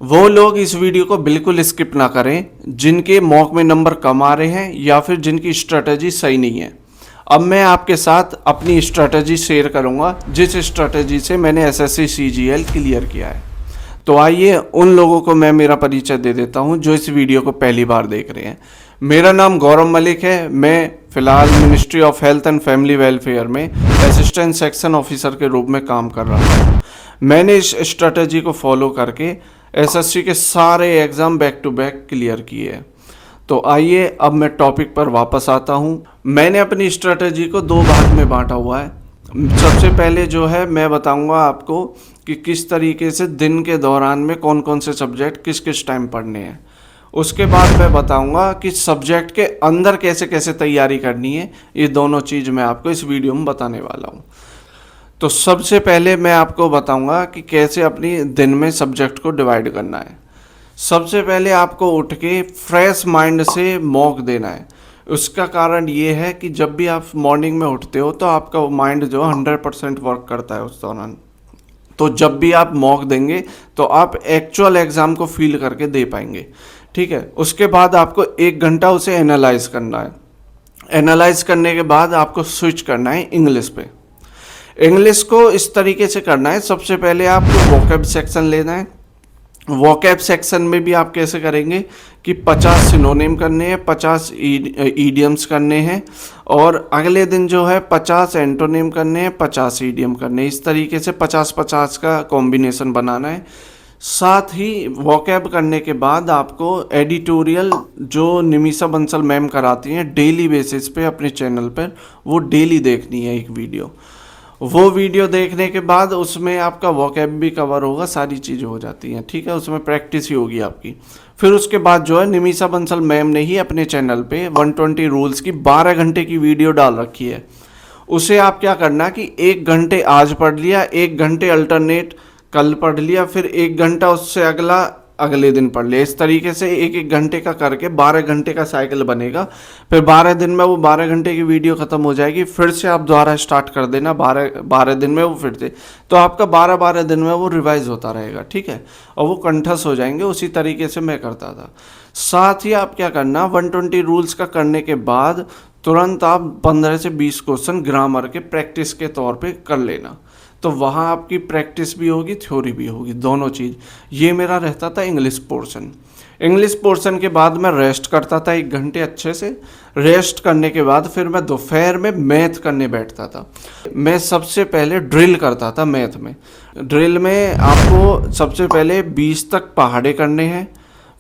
वो लोग इस वीडियो को बिल्कुल स्किप ना करें जिनके मॉक में नंबर कम आ रहे हैं या फिर जिनकी स्ट्रेटजी सही नहीं है। अब मैं आपके साथ अपनी स्ट्रेटजी शेयर करूंगा जिस स्ट्रेटजी से मैंने एसएससी सीजीएल क्लियर किया है। तो आइए उन लोगों को मैं मेरा परिचय दे देता हूं जो इस वीडियो को पहली बार देख रहे हैं। मेरा नाम गौरव मलिक है। मैं फ़िलहाल ministry of health and family welfare में असिस्टेंट सेक्शन ऑफिसर के रूप में काम कर रहा हूँ। मैंने इस स्ट्रेटजी को फॉलो करके एसएससी के सारे exam back to back clear किए हैं। तो आइए अब मैं टॉपिक पर वापस आता हूँ। मैंने अपनी स्ट्रेटजी को दो भाग में बांटा हुआ है। सबसे पहले जो है मैं बताऊंगा आपको कि किस तरीके से दिन के दौरान में कौन कौन से सब्जेक्ट किस किस टाइम पढ़ने हैं। उसके बाद मैं बताऊंगा कि सब्जेक्ट के अंदर कैसे कैसे तैयारी करनी है। ये दोनों चीज़ मैं आपको इस वीडियो में बताने वाला हूँ। तो सबसे पहले मैं आपको बताऊंगा कि कैसे अपनी दिन में सब्जेक्ट को डिवाइड करना है। सबसे पहले आपको उठ के फ्रेश माइंड से मॉक देना है। उसका कारण ये है कि जब भी आप मॉर्निंग में उठते हो तो आपका माइंड जो 100% वर्क करता है उस दौरान। तो जब भी आप मॉक देंगे तो आप एक्चुअल एग्ज़ाम को फील करके दे पाएंगे। ठीक है। उसके बाद आपको 1 घंटा उसे एनालाइज करना है। एनालाइज करने के बाद आपको स्विच करना है इंग्लिश पे। इंग्लिश को इस तरीके से करना है। सबसे पहले आपको वोकैब सेक्शन लेना है। वोकैब सेक्शन में भी आप कैसे करेंगे कि 50 सिनोनिम करने हैं, 50 ईडियम्स करने हैं और अगले दिन जो है 50 एंटोनिम करने हैं, 50 ईडियम करने हैं। इस तरीके से 50-50 का कॉम्बिनेशन बनाना है। साथ ही वोकैब करने के बाद आपको एडिटोरियल जो निमिषा बंसल मैम कराती हैं डेली बेसिस पे अपने चैनल पर, वो डेली देखनी है एक वीडियो। वो वीडियो देखने के बाद उसमें आपका वोकैब भी कवर होगा, सारी चीज़ें हो जाती हैं। ठीक है। उसमें प्रैक्टिस ही होगी आपकी। फिर उसके बाद जो है निमिषा बंसल मैम ने ही अपने चैनल पे 120 रूल्स की 12 घंटे की वीडियो डाल रखी है। उसे आप क्या करना कि 1 घंटे आज पढ़ लिया, 1 घंटे अल्टरनेट कल पढ़ लिया, फिर 1 घंटा उससे अगले दिन पढ़ लिया। इस तरीके से 1-1 घंटे का करके 12 घंटे का साइकिल बनेगा। फिर 12 दिन में वो 12 घंटे की वीडियो ख़त्म हो जाएगी। फिर से आप दोबारा स्टार्ट कर देना 12 दिन में वो फिर से। तो आपका 12 दिन में वो रिवाइज होता रहेगा। ठीक है। और वो कंठस्थ हो जाएंगे। उसी तरीके से मैं करता था। साथ ही आप क्या करना, 120 रूल्स का करने के बाद तुरंत आप 15 से 20 क्वेश्चन ग्रामर के प्रैक्टिस के तौर पे कर लेना। तो वहाँ आपकी प्रैक्टिस भी होगी, थ्योरी भी होगी, दोनों चीज़। ये मेरा रहता था इंग्लिश पोर्शन। इंग्लिश पोर्शन के बाद मैं रेस्ट करता था 1 घंटे अच्छे से। रेस्ट करने के बाद फिर मैं दोपहर में मैथ करने बैठता था। मैं सबसे पहले ड्रिल करता था मैथ में। ड्रिल में आपको सबसे पहले 20 तक पहाड़े करने हैं।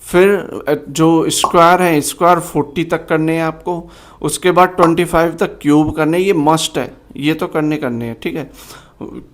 फिर जो स्क्वायर है, स्क्वायर 40 तक करने हैं आपको। उसके बाद 25 तक क्यूब करने, ये मस्ट है, ये तो करने हैं। ठीक है।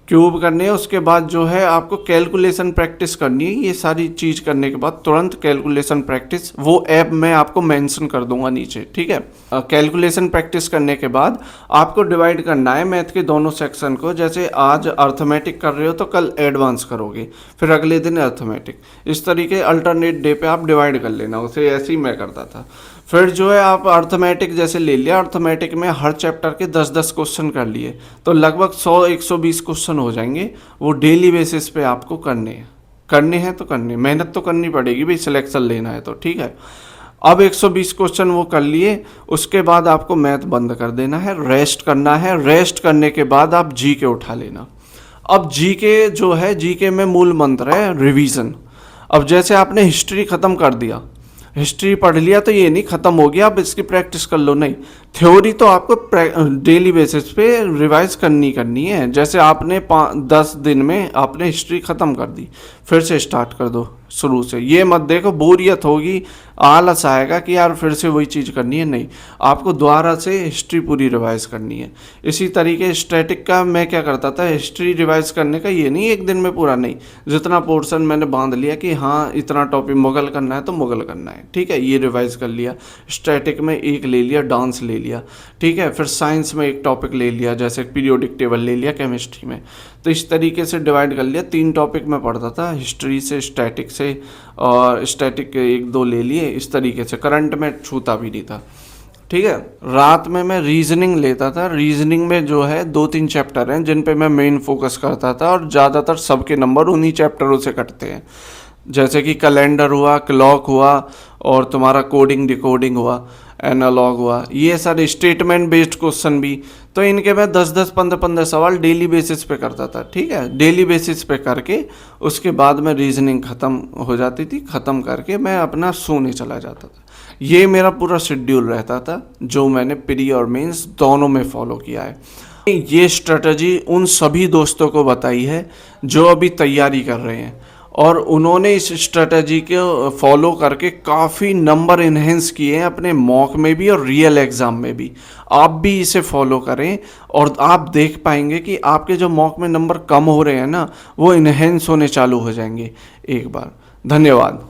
क्यूब करने हैं। उसके बाद जो है आपको कैलकुलेशन प्रैक्टिस करनी है। ये सारी चीज़ करने के बाद तुरंत कैलकुलेशन प्रैक्टिस, वो ऐप मैं आपको मेंशन कर दूंगा नीचे। ठीक है। कैलकुलेशन प्रैक्टिस करने के बाद आपको डिवाइड करना है मैथ के दोनों सेक्शन को। जैसे आज अर्थमेटिक कर रहे हो तो कल एडवांस करोगे, फिर अगले दिन अर्थमेटिक। इस तरीके अल्टरनेट डे पे आप डिवाइड कर लेना उसे। ऐसे ही मैं करता था। फिर जो है आप अर्थमेटिक जैसे ले लिया। अर्थमेटिक में हर चैप्टर के 10-10 क्वेश्चन कर लिए तो लगभग 100-120 क्वेश्चन हो जाएंगे। वो डेली बेसिस पे आपको करने हैं तो करने, मेहनत तो करनी पड़ेगी भाई, सिलेक्शन लेना है तो। ठीक है। अब 120 क्वेश्चन वो कर लिए। उसके बाद आपको मैथ बंद कर देना है, रेस्ट करना है। रेस्ट करने के बाद आप जीके उठा लेना। अब जीके जो है, जीके में मूल मंत्र है रिवीजन। अब जैसे आपने हिस्ट्री ख़त्म कर दिया, हिस्ट्री पढ़ लिया तो ये नहीं ख़त्म हो गया अब इसकी प्रैक्टिस कर लो, नहीं। थ्योरी तो आपको डेली बेसिस पे रिवाइज करनी है। जैसे आपने 10 दिन में आपने हिस्ट्री ख़त्म कर दी, फिर से स्टार्ट कर दो शुरू से। ये मत देखो बोरियत होगी, आलस आएगा कि यार फिर से वही चीज़ करनी है, नहीं। आपको दोबारा से हिस्ट्री पूरी रिवाइज करनी है। इसी तरीके स्टैटिक का मैं क्या करता था, हिस्ट्री रिवाइज करने का ये नहीं 1 दिन में पूरा, नहीं। जितना पोर्शन मैंने बांध लिया कि हाँ इतना टॉपिक मुगल करना है तो मुगल करना है। ठीक है। ये रिवाइज कर लिया। स्टैटिक में 1 ले लिया, डांस ले लिया। ठीक है। फिर साइंस में 1 टॉपिक ले लिया, जैसे पीरियोडिक टेबल ले लिया केमिस्ट्री में। तो इस तरीके से डिवाइड कर लिया। 3 टॉपिक में पढ़ता था, हिस्ट्री से, स्टैटिक से, और स्टैटिक के 1-2 ले लिए। इस तरीके से करंट में छूता भी नहीं था। ठीक है। रात में मैं रीजनिंग लेता था। रीजनिंग में जो है 2-3 चैप्टर हैं जिन पे मैं मेन फोकस करता था और ज़्यादातर सबके नंबर उन्हीं चैप्टरों से कटते हैं। जैसे कि कैलेंडर हुआ, क्लॉक हुआ, और तुम्हारा कोडिंग डिकोडिंग हुआ, एनालॉग हुआ, ये सारे स्टेटमेंट बेस्ड क्वेश्चन भी। तो इनके मैं 10-10, 15-15 सवाल डेली बेसिस पे करता था, ठीक है। डेली बेसिस पे करके उसके बाद में रीजनिंग ख़त्म हो जाती थी, ख़त्म करके मैं अपना सोने चला जाता था। ये मेरा पूरा शेड्यूल रहता था जो मैंने प्री और मेंस दोनों में फॉलो किया है। ये स्ट्रेटजी उन सभी दोस्तों को बताई है जो अभी तैयारी कर रहे हैं, और उन्होंने इस स्ट्रेटजी को फॉलो करके काफ़ी नंबर इन्हेंस किए हैं अपने मॉक में भी और रियल एग्ज़ाम में भी। आप भी इसे फॉलो करें और आप देख पाएंगे कि आपके जो मॉक में नंबर कम हो रहे हैं ना, वो इन्हेंस होने चालू हो जाएंगे एक बार। धन्यवाद।